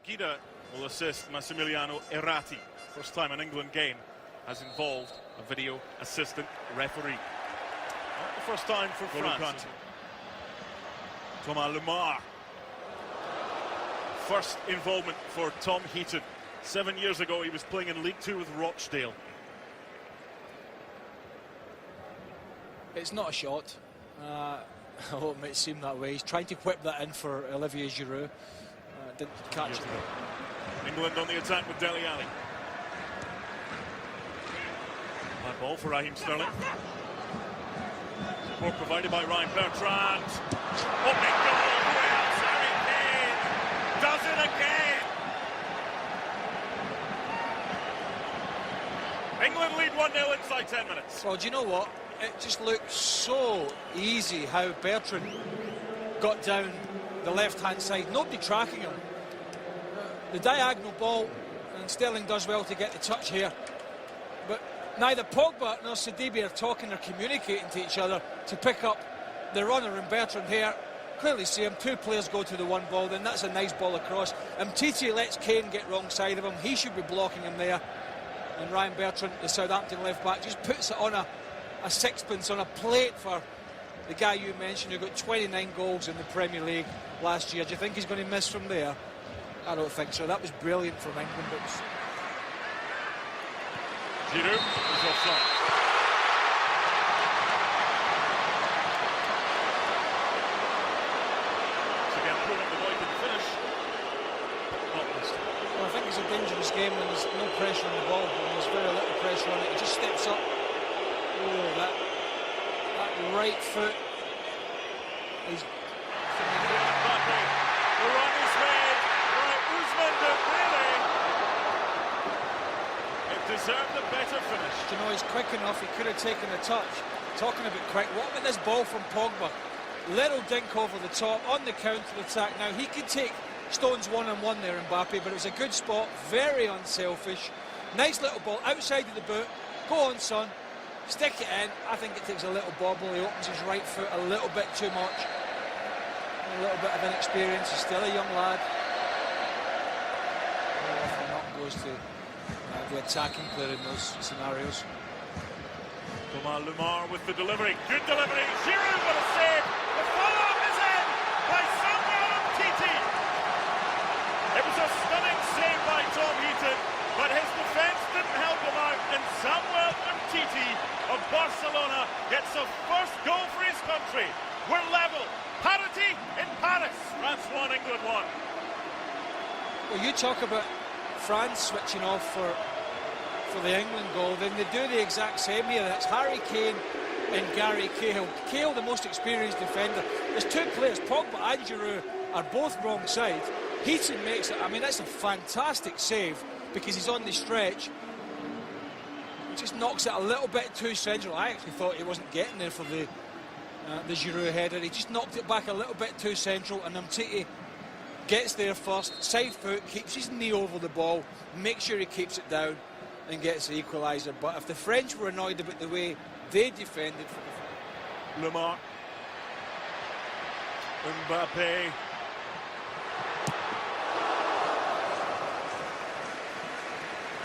Gida will assist Massimiliano Errati. First time an England game has involved a video assistant referee. Not the first time for France. Thomas Lemar. First involvement for Tom Heaton. 7 years ago he was playing in League Two with Rochdale. It's not a shot. Although it might seem that way. He's trying to whip that in for Olivier Giroud. Didn't catch it. England on the attack with Dele Alli. High ball for Raheem Sterling. Support provided by Ryan Bertrand. Opening goal. Who else? Harry Kane does it again. England lead 1-0 inside 10 minutes. Well, do you know what? It just looked so easy how Bertrand got down the left-hand side. Nobody tracking him. The diagonal ball, and Sterling does well to get the touch here. But neither Pogba nor Sidibe are talking or communicating to each other to pick up the runner, and Bertrand here. Clearly see him, two players go to the one ball, then that's a nice ball across. Umtiti lets Kane get wrong side of him. He should be blocking him there. And Ryan Bertrand, the Southampton left-back, just puts it on a sixpence on a plate for the guy you mentioned who got 29 goals in the Premier League last year. Do you think he's going to miss from there? I don't think so. That was brilliant from England. But Giroud is offside. Once again, proving the boy can finish. Not this time. Well, I think it's a dangerous game when there's no pressure on the ball. When there's very little pressure on it. He just steps up. Oh, that right foot is... The run is made by Ousmane Dembele. It deserved a better finish. Do you know, he's quick enough, he could have taken a touch. Talking about quick, what about this ball from Pogba? Little dink over the top, on the counter-attack. Now, he could take Stones one-on-one there, Mbappe, but it was a good spot, very unselfish. Nice little ball, outside of the boot. Go on, son. Stick it in. I think it takes a little bobble. He opens his right foot a little bit too much. A little bit of inexperience. He's still a young lad. More often not goes to the attacking player in those scenarios. Thomas Lemar with the delivery. Good delivery. Giroud, what a save. The follow-up is in by Samuel Umtiti. It was a stunning save by Tom Heaton, but his defence didn't help him out, and Samuel Umtiti of Barcelona gets the first goal for his country. We're level. Parity in Paris. France 1, England 1. Well, you talk about France switching off for the England goal, then they do the exact same here. That's Harry Kane and Gary Cahill. Cahill, the most experienced defender. There's two players, Pogba and Giroud, are both wrong side. Heaton makes it. I mean, that's a fantastic save because he's on the stretch. He just knocks it a little bit too central. I actually thought he wasn't getting there for the Giroud header. He just knocked it back a little bit too central, and Umtiti gets there first, side foot, keeps his knee over the ball, makes sure he keeps it down and gets the equaliser. But if the French were annoyed about the way they defended... Lemar. Mbappe.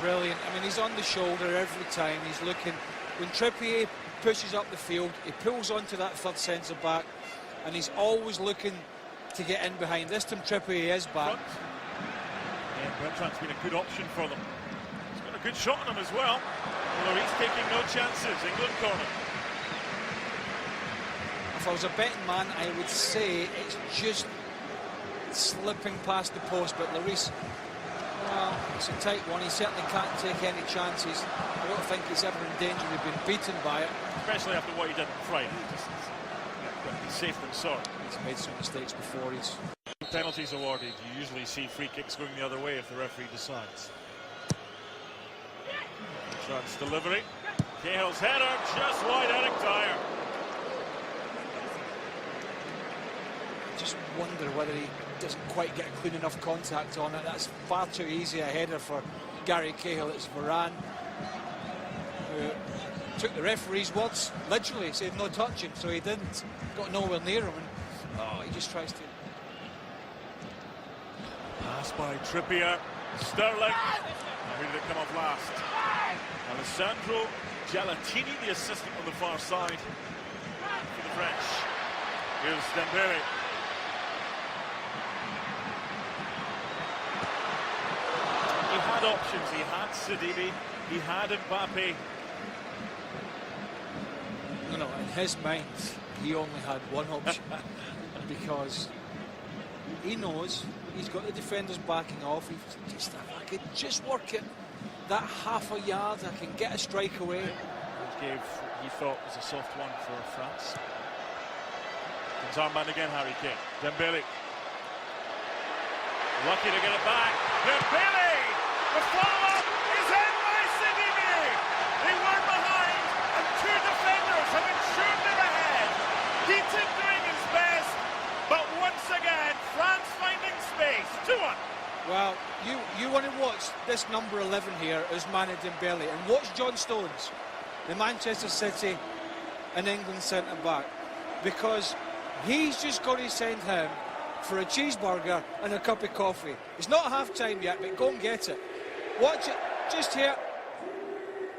Brilliant. I mean, he's on the shoulder every time. He's looking... When Trippier pushes up the field, he pulls onto that third centre-back, and he's always looking to get in behind. This time Trippier is back. Yeah, Bertrand's been a good option for them. He's got a good shot on him as well. Although he's taking no chances. England corner. If I was a betting man, I would say it's just slipping past the post, but Lloris, well, it's a tight one. He certainly can't take any chances. I don't think he's ever in danger of being beaten by it. Especially after what he did on Friday. He's safe than sorry. He's made some mistakes before. He's penalties awarded. You usually see free kicks going the other way if the referee decides. Bertrand's delivery. Cahill's header just wide Eric Dyer. Just wonder whether he doesn't quite get clean enough contact on it. That's far too easy a header for Gary Cahill. It's Varane who took the referee's words literally, said no touching, so he didn't. Got nowhere near him, and he just tries to Pass by Trippier. Sterling. Who did it come off last? Alessandro Gelatini, the assistant on the far side for the French. Here's Dembele. He had options. He had Sidibe. He had Mbappe. No, in his mind, he only had one option because he knows he's got the defenders backing off. He's just, if I could just work it that half a yard, I can get a strike away. Gave he thought was a soft one for France. His armband again, Harry Kane. Dembele. Lucky to get it back. Dembele! The follow-up is in by Sidibe! They were behind, and two defenders have ensured they're ahead. Heaton doing his best, but once again, France finding space. 2-1. Well, you want to watch this number 11 here, Ousmane Dembele, and watch John Stones, the Manchester City and England centre-back, because he's just got to send him for a cheeseburger and a cup of coffee. It's not half-time yet, but go and get it. Watch it, just here.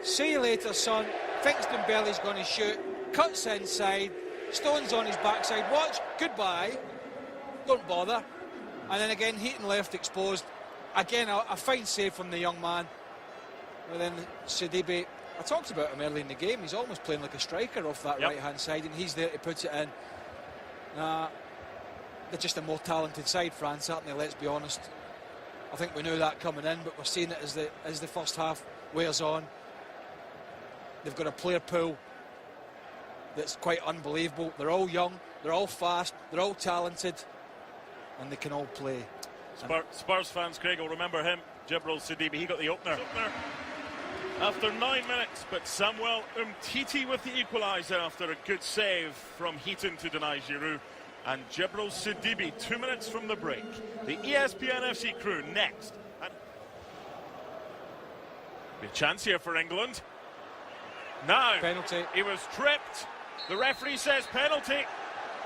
See you later, son. Thinks Dembele's going to shoot, cuts inside, Stones on his backside. Watch, goodbye. Don't bother. And then again, Heaton left exposed. Again, a fine save from the young man. And then Sidibe, I talked about him early in the game. He's almost playing like a striker off that right-hand side, and he's there to put it in. They're just a more talented side, France, aren't they? Let's be honest. I think we knew that coming in, but we're seeing it as the first half wears on. They've got a player pool that's quite unbelievable. They're all young, they're all fast, they're all talented, and they can all play. Spurs fans, Craig, will remember him. Djibril Sidibe, he got the opener after 9 minutes, but Samuel Umtiti with the equaliser after a good save from Heaton to deny Giroud. And Djibril Sidibe, 2 minutes from the break. The ESPN FC crew next. And be a chance here for England. Now, penalty. He was tripped. The referee says penalty.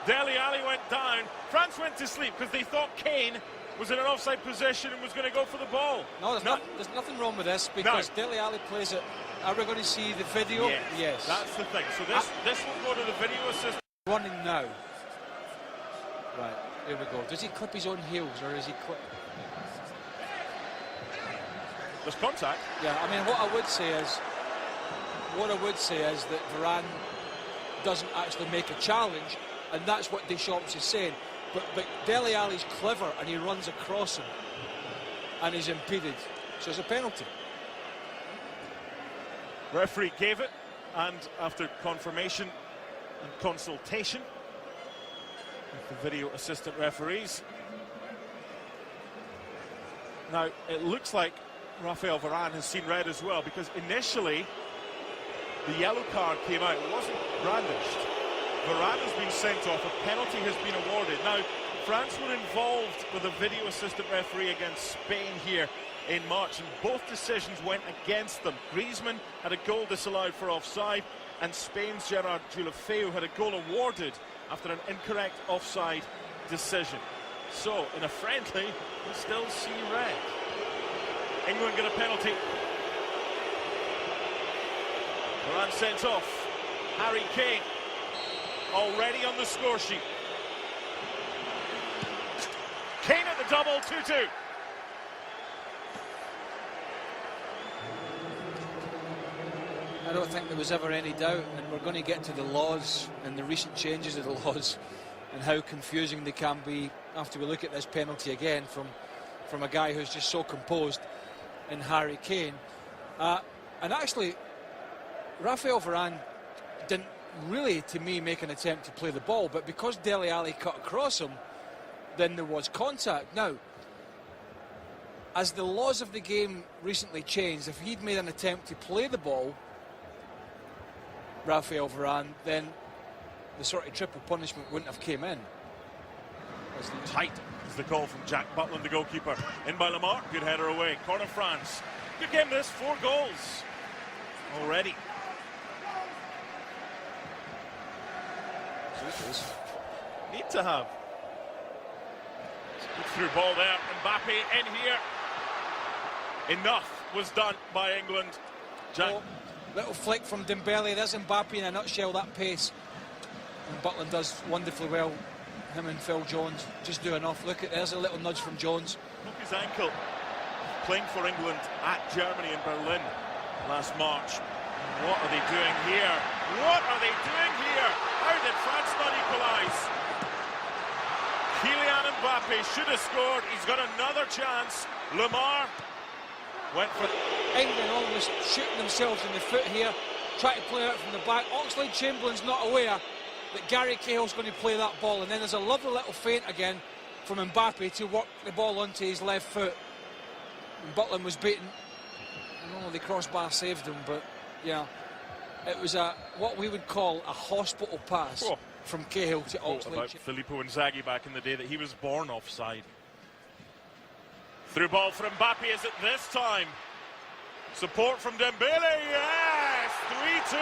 Dele Alli went down. France went to sleep because they thought Kane was in an offside position and was going to go for the ball. No, there's nothing wrong with this because Dele Alli plays it. Are we going to see the video? Yes. That's the thing. So this will go to the video assistant. Running now. Right, here we go. Does he clip his own heels or is he clip? There's contact. Yeah, I mean, what I would say is that Varane doesn't actually make a challenge, and that's what Deschamps is saying. But Dele Alli's clever, and he runs across him, and he's impeded. So it's a penalty. Referee gave it, and after confirmation and consultation with the video assistant referees. Now, it looks like Raphael Varane has seen red as well, because initially the yellow card came out. It wasn't brandished. Varane has been sent off. A penalty has been awarded. Now, France were involved with a video assistant referee against Spain here in March, and both decisions went against them. Griezmann had a goal disallowed for offside, and Spain's Gerard Deulofeu had a goal awarded after an incorrect offside decision. So, in a friendly, we still see red. England get a penalty. Varane sent off. Harry Kane already on the score sheet. Kane at the double, 2-2. I don't think there was ever any doubt, and we're going to get to the laws and the recent changes of the laws and how confusing they can be after we look at this penalty again from a guy who's just so composed in Harry Kane. And actually, Raphael Varane didn't really, to me, make an attempt to play the ball, but because Dele Alli cut across him, then there was contact. Now, as the laws of the game recently changed, if he'd made an attempt to play the ball, Raphael Varane, then the sort of triple punishment wouldn't have came in. Tight is the call from Jack Butland, the goalkeeper. In by Lamar, good header away. Corner France. Good game this, 4 goals already. Need to have. Through ball there, Mbappe in here. Enough was done by England. Jack. Oh, little flick from Dembele. There's Mbappe in a nutshell, that pace. And Butland does wonderfully well. Him and Phil Jones just do enough. Look, there's a little nudge from Jones. Broke his ankle playing for England at Germany in Berlin last March. What are they doing here? What are they doing here? How did France not equalise? Kylian Mbappe should have scored. He's got another chance. Lemar went for... England almost shooting themselves in the foot here. Try to play out from the back. Oxlade-Chamberlain's not aware that Gary Cahill's going to play that ball. And then there's a lovely little feint again from Mbappe to work the ball onto his left foot. And Butland was beaten. I know the crossbar saved him, but yeah, it was what we would call a hospital pass from Cahill to Oxlade. About Filippo Inzaghi back in the day, that he was born offside. Through ball for Mbappe, is it this time? Support from Dembele, yes! 3-2!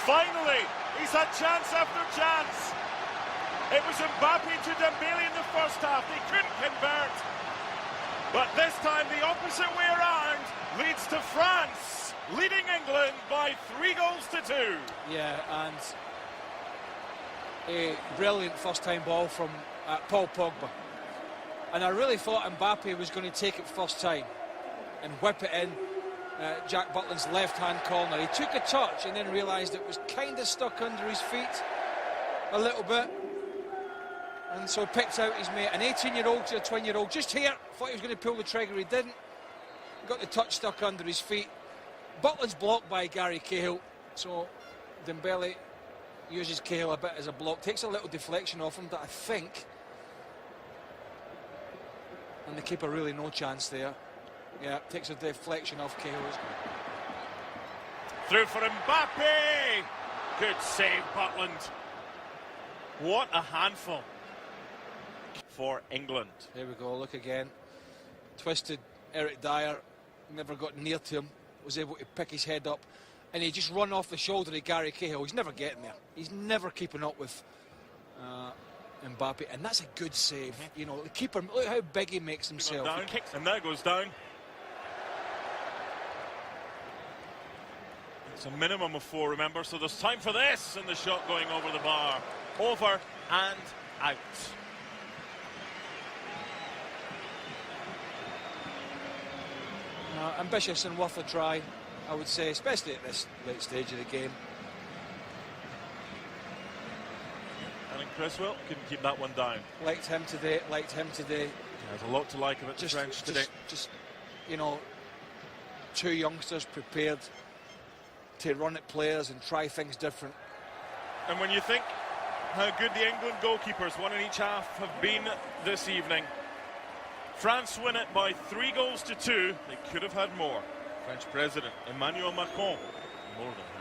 Finally, he's had chance after chance. It was Mbappe to Dembele in the first half. They couldn't convert. But this time, the opposite way around leads to France leading England by 3-2. Yeah, and a brilliant first-time ball from Paul Pogba. And I really thought Mbappe was going to take it first time and whip it in Jack Butland's left-hand corner. He took a touch and then realised it was kind of stuck under his feet a little bit. And so picked out his mate, an 18-year-old to a 20-year-old, just here. Thought he was going to pull the trigger, he didn't. Got the touch stuck under his feet. Butland's blocked by Gary Cahill, so Dembele uses Cahill a bit as a block. Takes a little deflection off him that I think... And the keeper really no chance there. Yeah, takes a deflection off Cahill. Through for Mbappe! Good save, Butland. What a handful for England. There we go, look again. Twisted Eric Dyer, never got near to him, was able to pick his head up, and he just run off the shoulder of Gary Cahill. He's never getting there. He's never keeping up with Mbappe, and that's a good save. You know, the keeper, look how big he makes himself. Down, kicks, and there goes down. It's a minimum of 4, remember, so there's time for this, and the shot going over the bar. Over and out. Ambitious and worth a try, I would say, especially at this late stage of the game. And Criswell couldn't keep that one down. Liked him today, Yeah, there's a lot to like about the French today. Just, you know, two youngsters prepared to run at players and try things different. And when you think how good the England goalkeepers, one in each half, have been this evening, France win it by 3-2. They could have had more. French President Emmanuel Macron more than